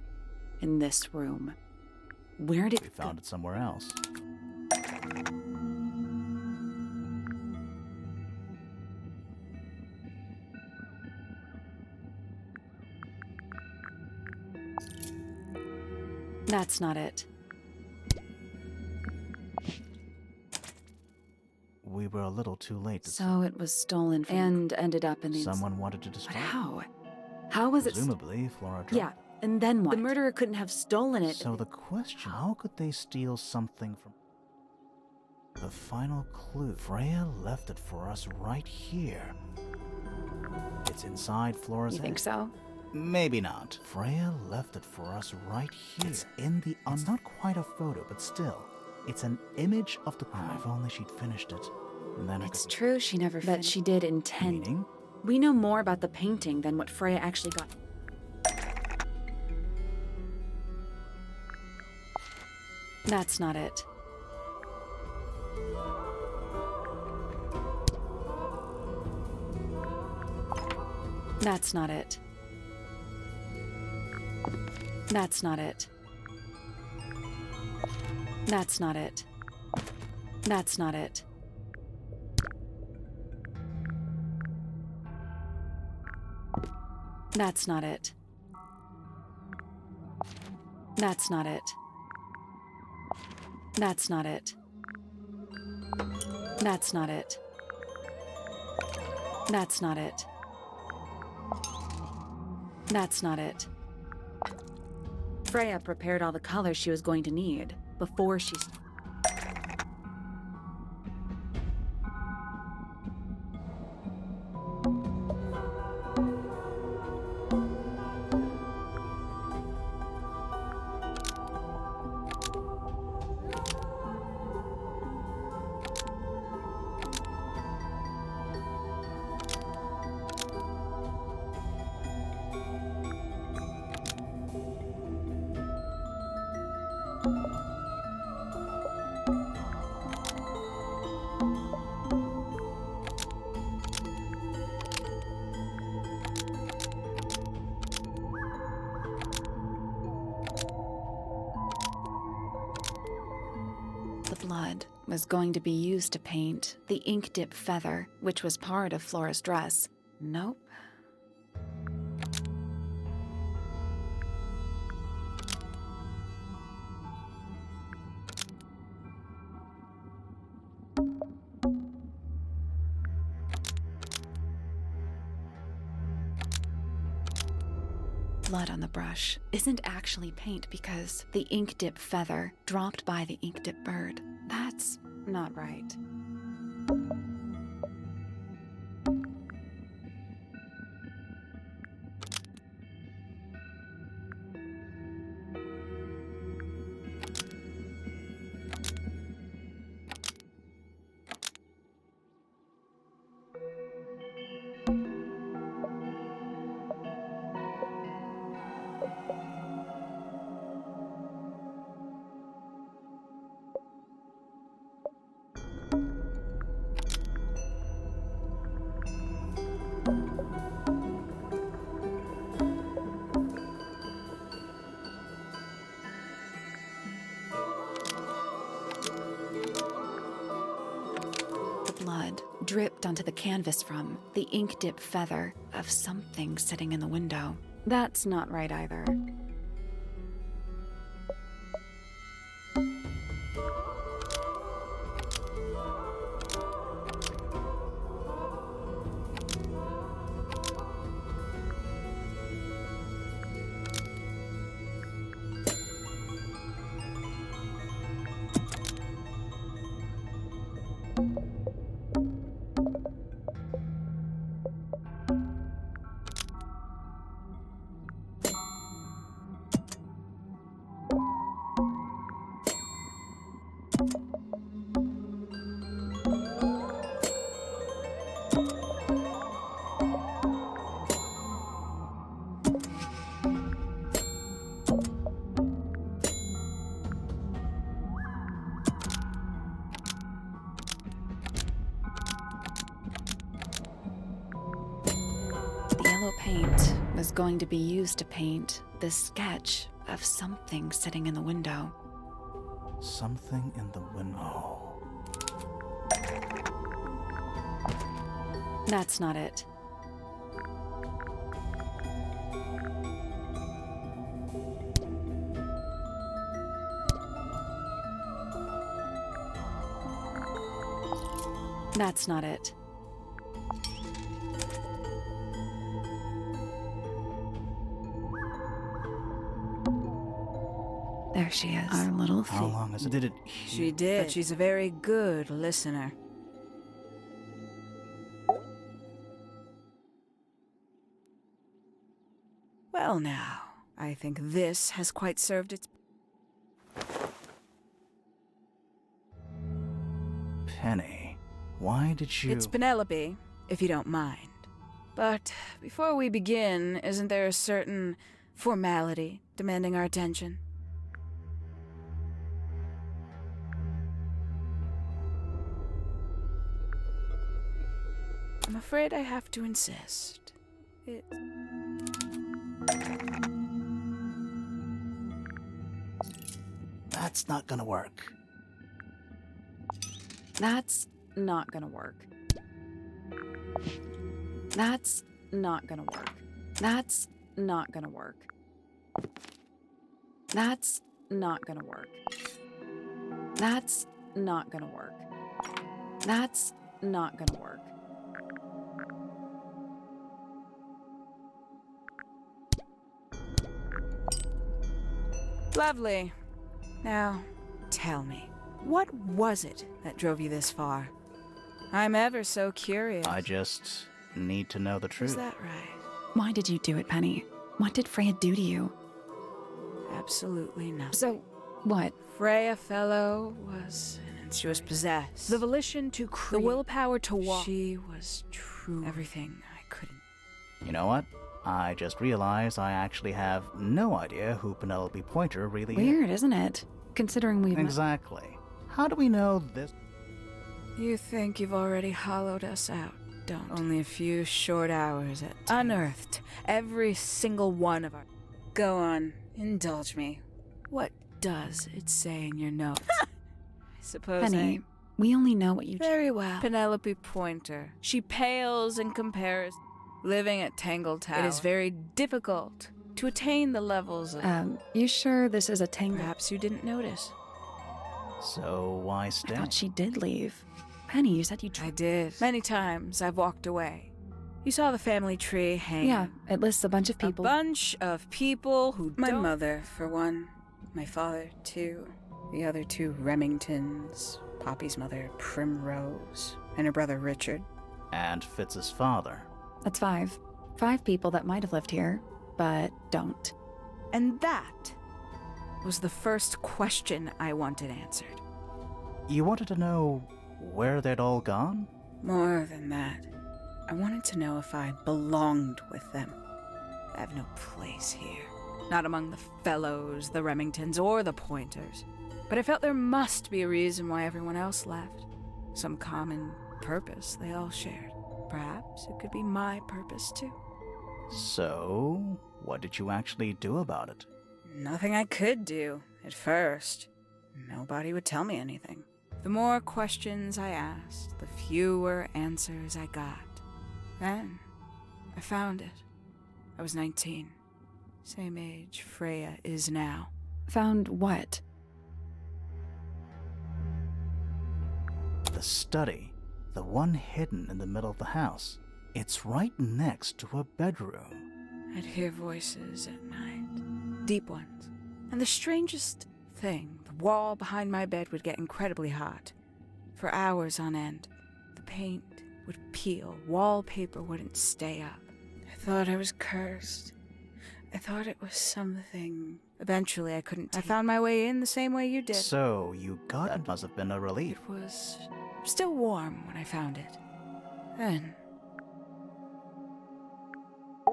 in this room. Where'd it We found it somewhere else. That's not it. We were a little too late to So it was stolen and ended up in the... Someone wanted to But destroy it. how? How was it... Presumably, Flora dropped Yeah, and then what? The murderer couldn't have stolen it. So the question, how could they steal something from... The final clue. Freya left it for us right here. It's inside Flora's You head. think so? Maybe not. Freya left it for us right here. It's in the... It's not quite a photo, but still. It's an image of the crime. If only she'd finished it. And then It's true she never finished. But she did intend... Meaning? We know more about the painting than what Freya actually got. That's not it. That's not it. That's not it. That's not it. That's not it. That's not it. That's not it. That's not it. That's not it. That's not it. That's not it. Freya prepared all the colors she was going to need before she... was going to be used to paint the ink dip feather, which was part of Flora's dress. Nope. Blood on the brush isn't actually paint because the ink dip feather dropped by the ink dip bird. That's not right. Blood dripped onto the canvas from the ink dip feather of something sitting in the window. That's not right either. The yellow paint was going to be used to paint the sketch of something sitting in the window. Something in the window. That's not it. That's not it. There she is. Our little thief. How long has it? Did it? She did. But she's a very good listener. Well now, I think this has quite served its... Penny, why did you? It's Penelope, if you don't mind. But before we begin, isn't there a certain formality demanding our attention? I'm afraid I have to insist. That's not gonna work. That's not gonna work. That's not gonna work. That's not gonna work. That's not gonna work. That's not gonna work. That's not gonna work. Lovely. Now, tell me, what was it that drove you this far? I'm ever so curious. I just need to know the truth. Is that right? Why did you do it, Penny? What did Freya do to you? Absolutely nothing. So, what? Freya Fellow was... She was possessed. The volition to create. The willpower to walk. She was true. Everything I couldn't. You know what? I just realized I actually have no idea who Penelope Pointer really is. Weird, isn't it? Considering we've... Exactly. How do we know this? You think you've already hollowed us out, don't? Only a few short hours at unearthed every single one of our... Go on, indulge me. What does it say in your notes? I suppose Penny, We only know what you... Very well. Penelope Pointer. She pales in comparison. Living at Tangle Tower, it is very difficult to attain the levels of... you sure this is a Tangle... Perhaps you didn't notice. So why stay? I thought she did leave. Penny, you said you... I did. Many times I've walked away. You saw the family tree hanging. Yeah, it lists a bunch of people. A bunch of people who My mother, for one. My father, two. The other two Remingtons. Poppy's mother, Primrose. And her brother, Richard. And Fitz's father. That's 5. 5 people that might have lived here, but don't. And that was the first question I wanted answered. You wanted to know where they'd all gone? More than that. I wanted to know if I belonged with them. I have no place here. Not among the Fellows, the Remingtons, or the Pointers. But I felt there must be a reason why everyone else left. Some common purpose they all shared. Perhaps it could be my purpose, too. So, what did you actually do about it? Nothing I could do, at first. Nobody would tell me anything. The more questions I asked, the fewer answers I got. Then, I found it. I was 19. Same age Freya is now. Found what? The study. The one hidden in the middle of the house. It's right next to a bedroom. I'd hear voices at night. Deep ones. And the strangest thing, the wall behind my bed would get incredibly hot. For hours on end. The paint would peel. Wallpaper wouldn't stay up. I thought I was cursed. I thought it was something. Eventually I couldn't. I found my way in the same way you did. So, you got it. Must have been a relief. It was still warm when I found it. Then...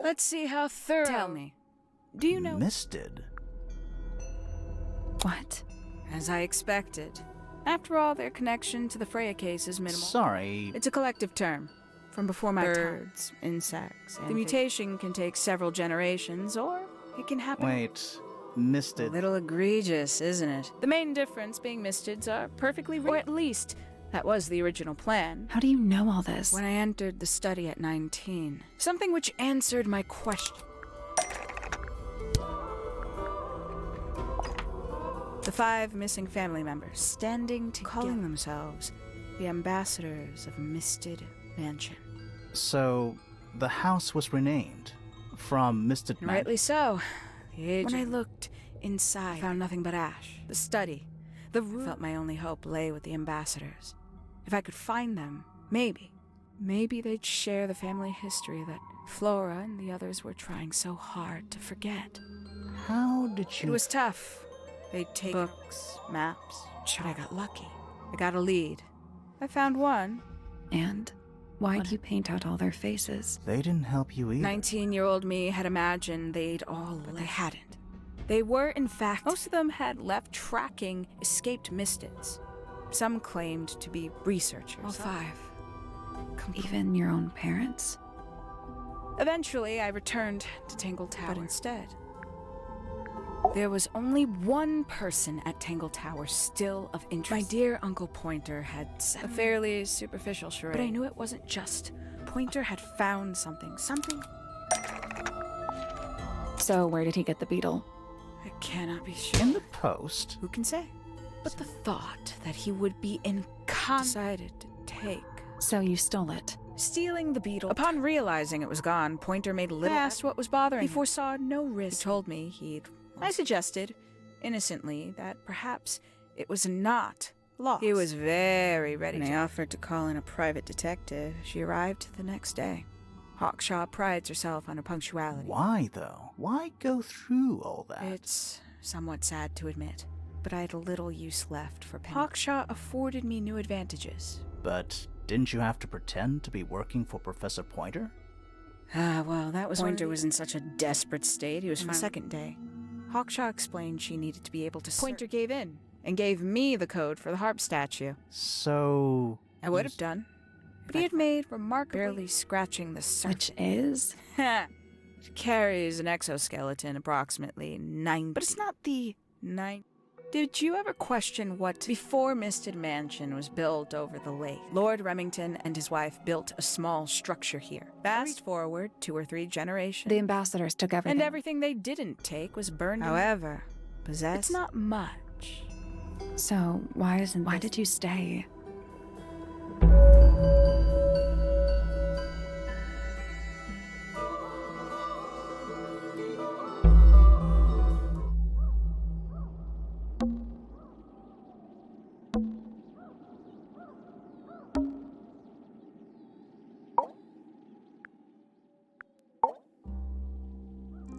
Let's see how thorough... Tell me, do you know... Misted? What? As I expected. After all, their connection to the Freya case is minimal. Sorry. It's a collective term. From before my birds, insects, and the mutation can take several generations, or it can happen... Wait, misted... A little egregious, isn't it? The main difference being mistids are perfectly real. Or at least, that was the original plan. How do you know all this? When I entered the study at 19. Something which answered my question. The 5 missing family members, standing together, calling themselves the ambassadors of Misted Mansion. So, the house was renamed from Misted Mansion. Rightly so. When I looked inside, I found nothing but ash. The study, the room. I felt my only hope lay with the ambassadors. If I could find them, maybe they'd share the family history that Flora and the others were trying so hard to forget. How did you... It was tough. They'd take books, maps, but I got lucky. I got a lead. I found one. And? Why'd you paint out all their faces? They didn't help you either. 19-year-old me had imagined they'd all left. But they hadn't. They were, in fact, most of them had left tracking escaped Mistids. Some claimed to be researchers. All 5. Even your own parents? Eventually, I returned to Tangle Tower. But instead, there was only one person at Tangle Tower still of interest. My dear Uncle Pointer had set a fairly superficial charade. But I knew it wasn't just. Pointer had found something. So where did he get the beetle? I cannot be sure. In the post? Who can say? But the thought that he would be in decided to take. So you stole it. Stealing the beetle. Upon realizing it was gone, Pointer made a little... I asked what was bothering him. He foresaw no risk. He told me he'd... I suggested, innocently, that perhaps it was not lost. He was very ready. When I offered to call in a private detective, she arrived the next day. Hawkshaw prides herself on her punctuality. Why, though? Why go through all that? It's somewhat sad to admit, but I had a little use left for Penny. Hawkshaw afforded me new advantages. But didn't you have to pretend to be working for Professor Pointer? Well, that was Pointer was in such a desperate state, he was on the second day. Hawkshaw explained she needed to be able to Pointer gave in, and gave me the code for the harp statue. So... I would have done. But he had made remarkably... Barely scratching the surface. Which is? It carries an exoskeleton approximately 90... But it's not the 9... Did you ever question what before Misted Mansion was built over the lake? Lord Remington and his wife built a small structure here. Fast forward 2 or 3 generations. The ambassadors took everything. And everything they didn't take was burned. However, it's not much. So why did you stay?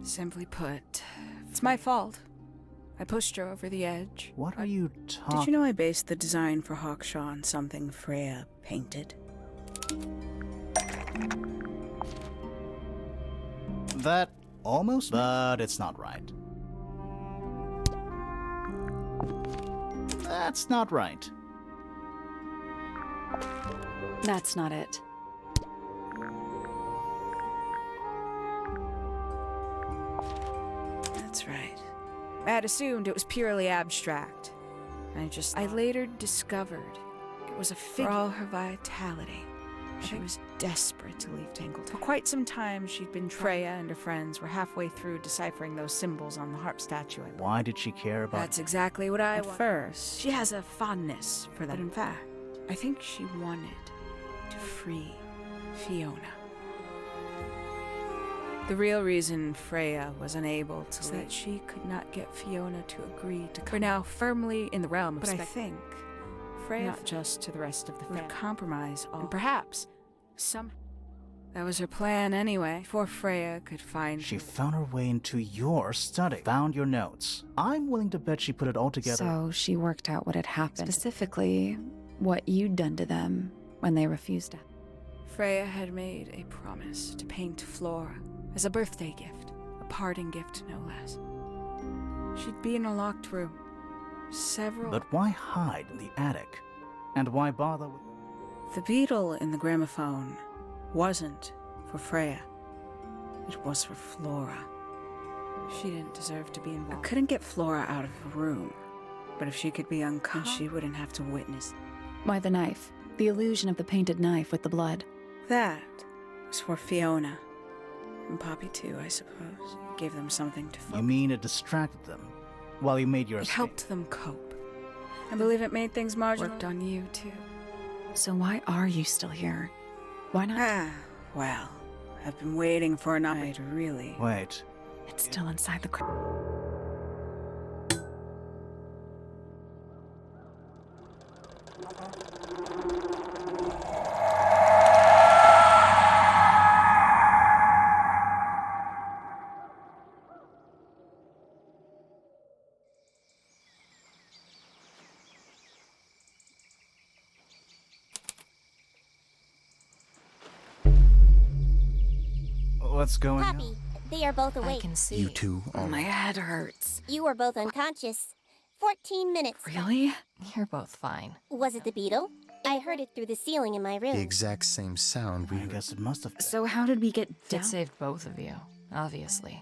Simply put, it's my fault. I pushed her over the edge. What are you talking? Did you know I based the design for Hawkshaw on something Freya painted? That almost, but it's not right. That's not right. That's not it. That's right. I had assumed it was purely abstract. I later discovered it was a figure. For all her vitality, she was desperate to leave Tangle Tower. For quite some time, she'd been Freya and her friends were halfway through deciphering those symbols on the harp statuette. Why did she care about? That's exactly what I want. At first, she has a fondness for that. But in fact, I think she wanted to free Fiona. The real reason Freya was unable to leave, that she could not get Fiona to agree to come. We're now firmly in the realm of but I think Freya, not just to the rest of the family, would compromise all. And perhaps some. That was her plan anyway, before Freya could find She found her way into your study, found your notes. I'm willing to bet she put it all together. So she worked out what had happened. Specifically, what you'd done to them when they refused it. Freya had made a promise to paint Flora as a birthday gift, a parting gift no less. She'd be in a locked room. But why hide in the attic? And why bother with... The beetle in the gramophone wasn't for Freya. It was for Flora. She didn't deserve to be involved. I couldn't get Flora out of the room, but if she could be unconscious, she wouldn't have to witness. Why the knife? The illusion of the painted knife with the blood. That was for Fiona. And Poppy too, I suppose. It gave them something to focus. You mean it distracted them while you made your It escape? helped them cope. I believe it made things marginal. Worked on you too. So why are you still here? Why not? Well, I've been waiting for an opportunity to really. Wait. It's still inside the What's going Poppy, on? they are both I awake. can see. You two all My head hurts. You were both unconscious. 14 minutes. Really? You're both fine. Was it the beetle? I heard it through the ceiling in my room. the exact same sound we I guess it must have been. So how did we get down? It saved both of you, obviously.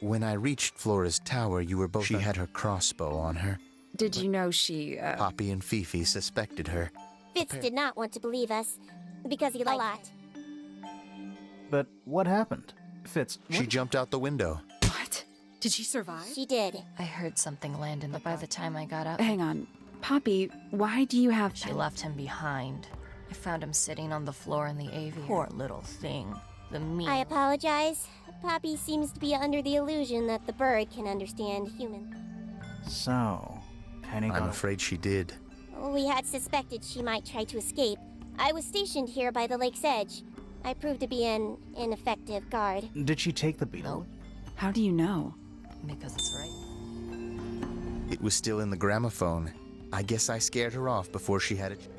When I reached Flora's tower, you were both. She had her crossbow on her. Did you know she, Poppy and Fifi suspected her. Fitz did not want to believe us because he liked a lot. But what happened? Fitz, She jumped out the window. What? Did she survive? She did. I heard something land, but by the time I got up, Hang on. Poppy, why do you have... she left him behind. I found him sitting on the floor in the aviary. Poor little thing. The mean. I apologize. Poppy seems to be under the illusion that the bird can understand human. So, Penny I'm got... afraid she did. We had suspected she might try to escape. I was stationed here by the lake's edge. I proved to be an ineffective guard. Did she take the beetle? Nope, How do you know? because it's right. It was still in the gramophone. I guess I scared her off before she had it.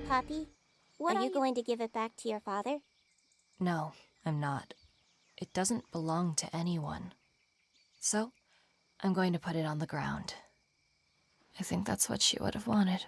Poppy, are you going to give it back to your father? No, I'm not. It doesn't belong to anyone. So, I'm going to put it on the ground. I think that's what she would have wanted.